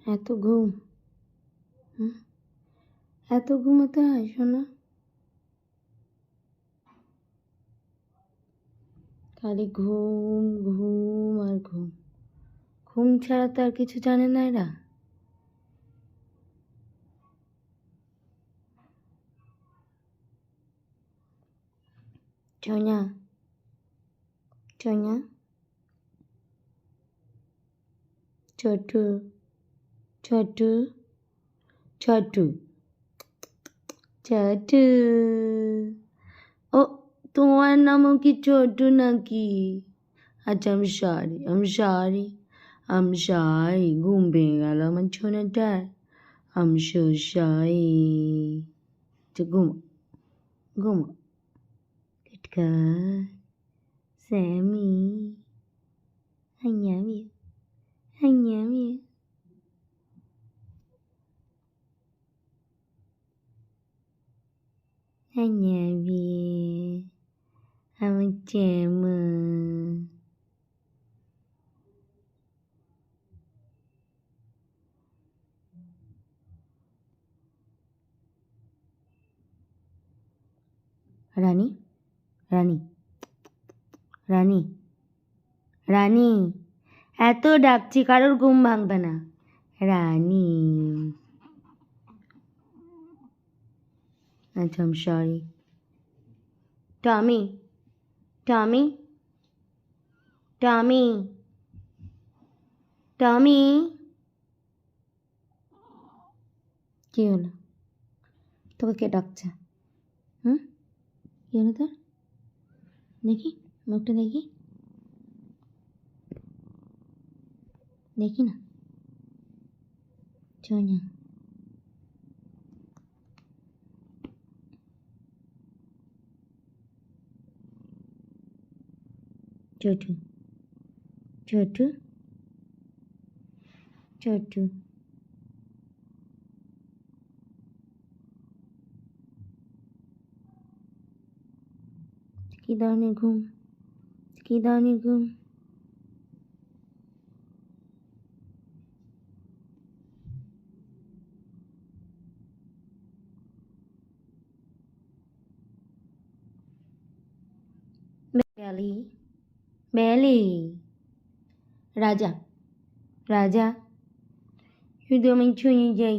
এত ঘুম? এত ঘুমাতে হয় সোনা? খালি ঘুম ঘুম আর ঘুম। ঘুম ছাড়া তো আর কিছু জানে না এরা। চয়না, চয়না, ছোটু, ছোটু, ছোটু, ছোটু। ও, তোমার নামও কি ছোটু নাকি? আচ্ছা, I'm sorry. ঘুম ভেঙে গেল আমার ছোনাটার। I'm so sorry. ঘুমা, ঘুমা। Good girl. Sammy. I love you. I love you. I love you. আমার জামা। রানী, রানী, রানী, রানী, এত ডাকছি কারোর ঘুম ভাঙবে না। রানী। আচ্ছা, I'm sorry. টমি, টমি, টমি, টমি। কি হলো? তোকে কে ডাকছে? কি হলো তোর? দেখি, মুখটা দেখি, দেখি না। চয়না, ছোটু, ছোটু, ছোটু। কি ধরনের ঘুম? কি ধরনের ঘুম? বেলি, বেলি। রাজা, রাজা, শুধু আমি ছুঁয়ে যাই।